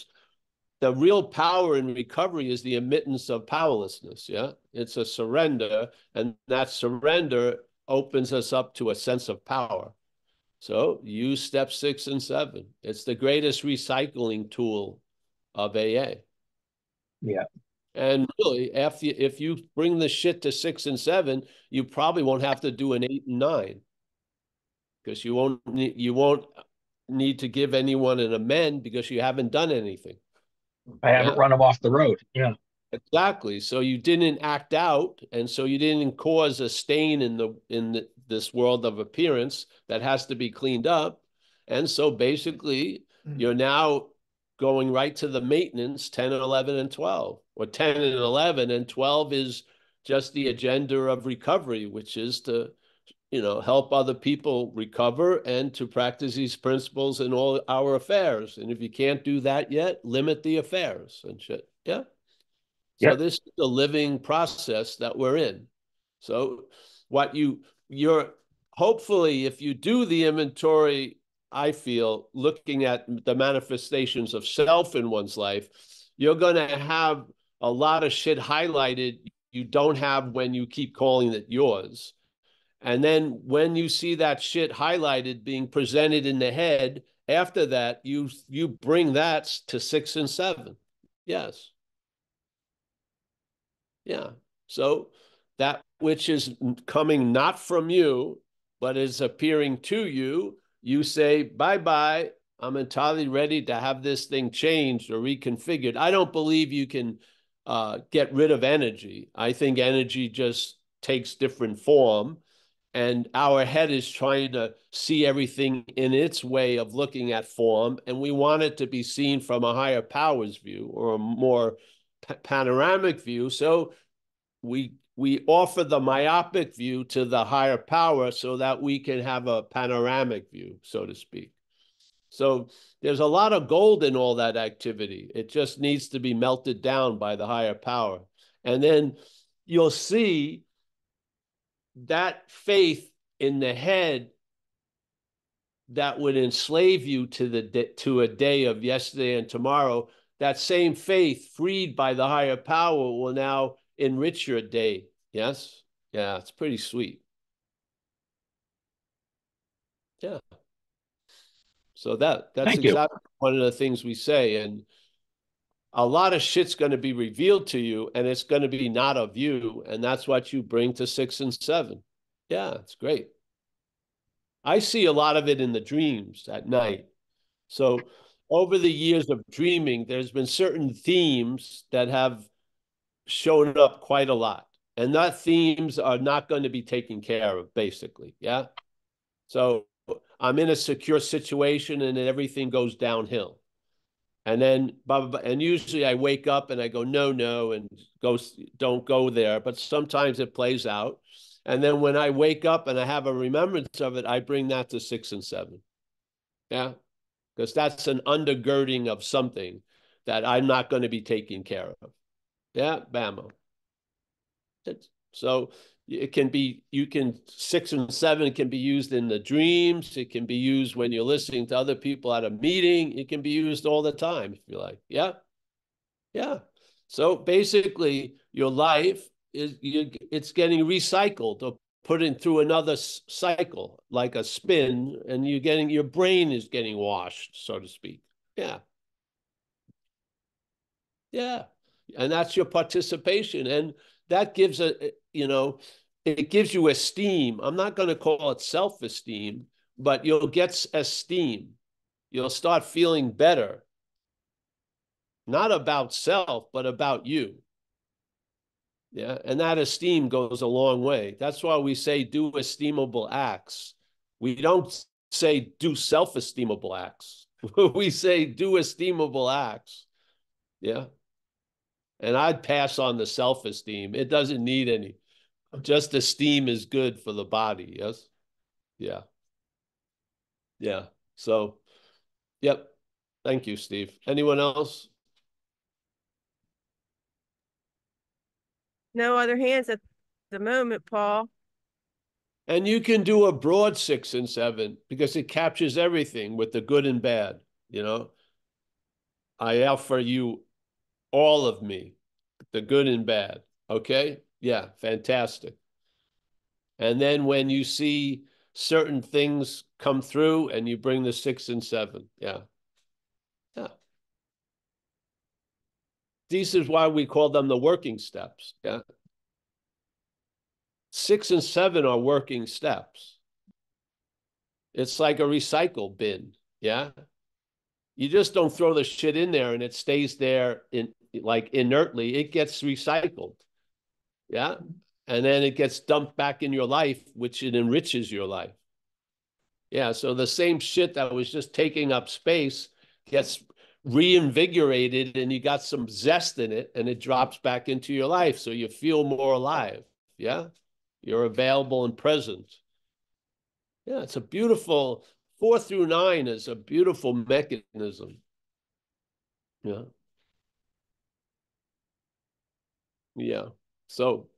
the real power in recovery is the admittance of powerlessness. Yeah. It's a surrender. And that surrender opens us up to a sense of power. So use step 6 and 7. It's the greatest recycling tool of AA. Yeah, And really, after if you bring the shit to 6 and 7, you probably won't have to do an 8 and 9 because you won't need to give anyone an amend because you haven't done anything. I haven't Yeah. run them off the road. Yeah, Exactly. So you didn't act out, and so you didn't cause a stain this world of appearance that has to be cleaned up. And so basically, you're now going right to the maintenance 10 and 11 and 12, or 10 and 11, and 12 is just the agenda of recovery, which is to help other people recover and to practice these principles in all our affairs. And if you can't do that yet, limit the affairs and shit. Yeah. So yep. this is a living process that we're in. So what you're hopefully, if you do the inventory, I feel looking at the manifestations of self in one's life, you're going to have a lot of shit highlighted you don't have when you keep calling it yours. And then when you see that shit highlighted being presented in the head, after that, you bring that to 6 and 7. Yes. Yeah. So that which is coming not from you, but is appearing to you, you say, bye bye. I'm entirely ready to have this thing changed or reconfigured. I don't believe you can get rid of energy. I think energy just takes different form. And our head is trying to see everything in its way of looking at form. And we want it to be seen from a higher powers view or a more panoramic view. So we offer the myopic view to the higher power so that we can have a panoramic view, so to speak. So there's a lot of gold in all that activity. It just needs to be melted down by the higher power. And then you'll see that faith in the head that would enslave you to a day of yesterday and tomorrow, that same faith freed by the higher power will now enrich your day. Yes? Yeah, it's pretty sweet. Yeah. So that's Thank you. exactly one of the things we say. And a lot of shit's going to be revealed to you, and it's going to be not of you. And that's what you bring to 6 and 7. Yeah, it's great. I see a lot of it in the dreams at night. So over the years of dreaming, there's been certain themes that have shown up quite a lot. And that themes are not going to be taken care of, basically. Yeah. So I'm in a secure situation and then everything goes downhill. And then, and usually I wake up and I go, no, and don't go there. But sometimes it plays out. And then when I wake up and I have a remembrance of it, I bring that to 6 and 7. Yeah. Because that's an undergirding of something that I'm not going to be taking care of. Yeah, bammo. So It can be, 6 and 7 can be used in the dreams. It can be used when you're listening to other people at a meeting. It can be used all the time if you like. Yeah. Yeah. So basically your life it's getting recycled or put in through another cycle, like a spin, and your brain is getting washed, so to speak. Yeah. Yeah. And that's your participation. And that gives it gives you esteem. I'm not going to call it self-esteem, but you'll get esteem. You'll start feeling better, not about self, but about you. Yeah. And that esteem goes a long way. That's why we say do esteemable acts. We don't say do self-esteemable acts. We say do esteemable acts. Yeah. And I'd pass on the self-esteem. It doesn't need any. Just esteem is good for the body. Yes. Yeah. Yeah. So, yep. Thank you, Steve. Anyone else? No other hands at the moment, Paul. And you can do a broad 6 and 7 because it captures everything with the good and bad. I offer you all of me, the good and bad. Okay? Yeah, fantastic. And then when you see certain things come through and you bring the 6 and 7. Yeah. Yeah. This is why we call them the working steps. Yeah. 6 and 7 are working steps. It's like a recycle bin. Yeah. You just don't throw the shit in there and it stays there like inertly. It gets recycled. Yeah. And then it gets dumped back in your life, which it enriches your life. Yeah. So the same shit that was just taking up space gets reinvigorated and you got some zest in it and it drops back into your life. So you feel more alive. Yeah. You're available and present. Yeah. It's a beautiful 4 through 9 is a beautiful mechanism. Yeah. Yeah. So,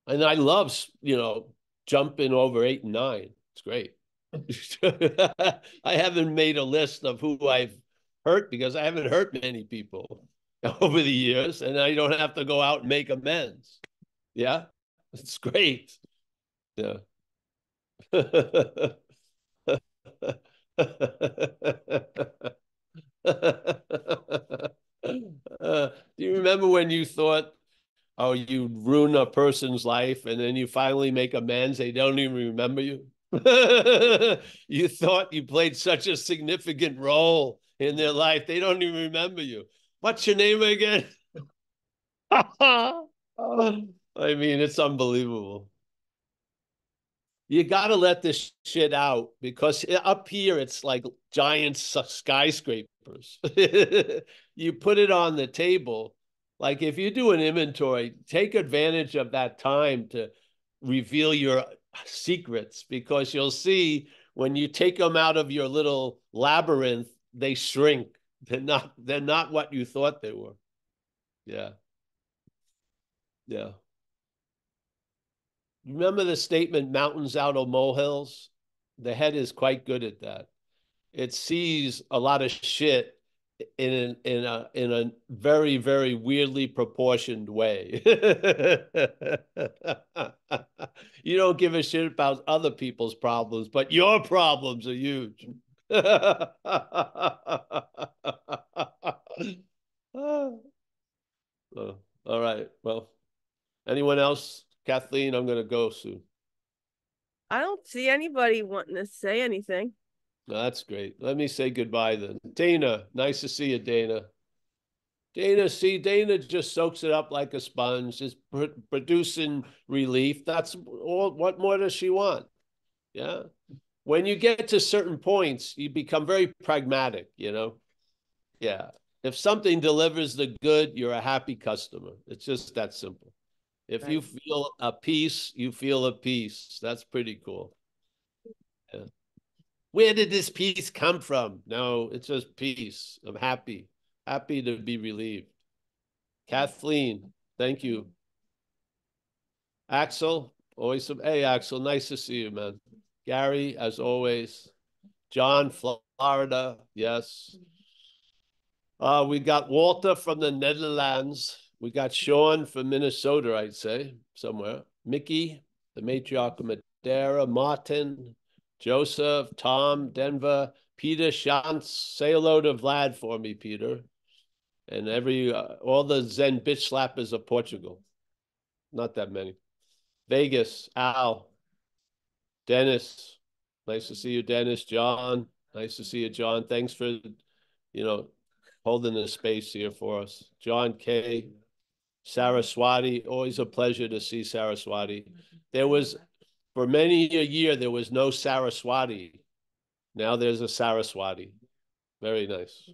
and I love, jumping over 8 and 9. It's great. I haven't made a list of who I've hurt because I haven't hurt many people over the years, and I don't have to go out and make amends. Yeah, it's great. Yeah. Do you remember when you thought, oh, you ruin a person's life and then you finally make amends? They don't even remember you. You thought you played such a significant role in their life. They don't even remember you. What's your name again? I mean, it's unbelievable. You got to let this shit out because up here it's like giant skyscrapers. You put it on the table. Like if you do an inventory, take advantage of that time to reveal your secrets because you'll see when you take them out of your little labyrinth, they shrink. They're not what you thought they were. Yeah. Yeah. Remember the statement, mountains out of molehills? The head is quite good at that. It sees a lot of shit in a very, very weirdly proportioned way. You don't give a shit about other people's problems, but your problems are huge. All right. Well, anyone else? Kathleen, I'm going to go soon. I don't see anybody wanting to say anything. No, that's great. Let me say goodbye then. Dana, nice to see you, Dana. Dana just soaks it up like a sponge, is producing relief. That's all. What more does she want? Yeah. When you get to certain points, you become very pragmatic, Yeah. If something delivers the good, you're a happy customer. It's just that simple. If you feel a peace, you feel a peace. That's pretty cool. Yeah. Where did this peace come from? No, it's just peace. I'm happy to be relieved. Kathleen, thank you. Axel, always some. Hey, Axel, nice to see you, man. Gary, as always. John, Florida, yes. We got Walter from the Netherlands. We got Sean from Minnesota, I'd say, somewhere. Mickey, the matriarch of Madeira. Martin, Joseph, Tom, Denver, Peter, Shantz. Say hello to Vlad for me, Peter. And all the Zen bitch slappers of Portugal. Not that many. Vegas, Al, Dennis. Nice to see you, Dennis. John, nice to see you, John. Thanks for, holding the space here for us. John K. Saraswati, always a pleasure to see Saraswati. For many a year, there was no Saraswati. Now there's a Saraswati. Very nice.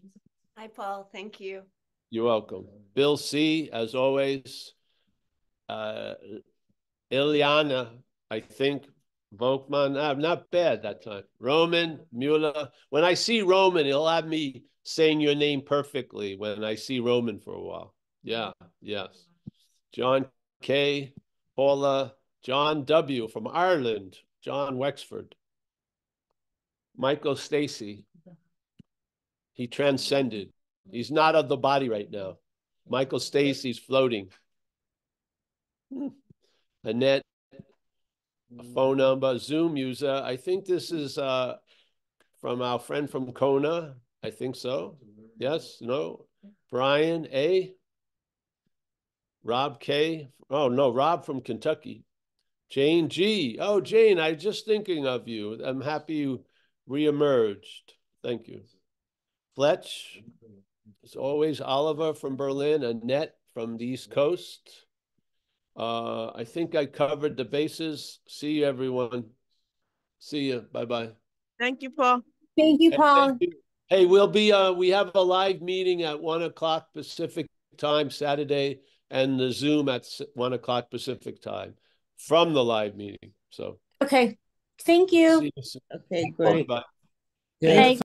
Hi, Paul. Thank you. You're welcome. Bill C., as always. Ileana, I think. Volkman, not bad that time. Roman, Mueller. When I see Roman, he'll have me saying your name perfectly when I see Roman for a while. Yeah, yes. John K., Paula, John W. from Ireland, John Wexford. Michael Stacy. He transcended. He's not of the body right now. Michael Stacy's floating. Annette, a phone number, Zoom user. I think this is from our friend from Kona. I think so. Yes, no. Brian A. Rob K. Oh, no, Rob from Kentucky. Jane G. Oh, Jane, I was just thinking of you. I'm happy you reemerged. Thank you. Fletch. As always, Oliver from Berlin. Annette from the East Coast. I think I covered the bases. See you, everyone. See you. Bye-bye. Thank you, Paul. Thank you, Paul. Thank you. Hey, we have a live meeting at 1 o'clock Pacific time Saturday, and the Zoom at 1 o'clock Pacific time from the live meeting. So Okay. Thank you. see you soon. Okay, great. Bye. Hey.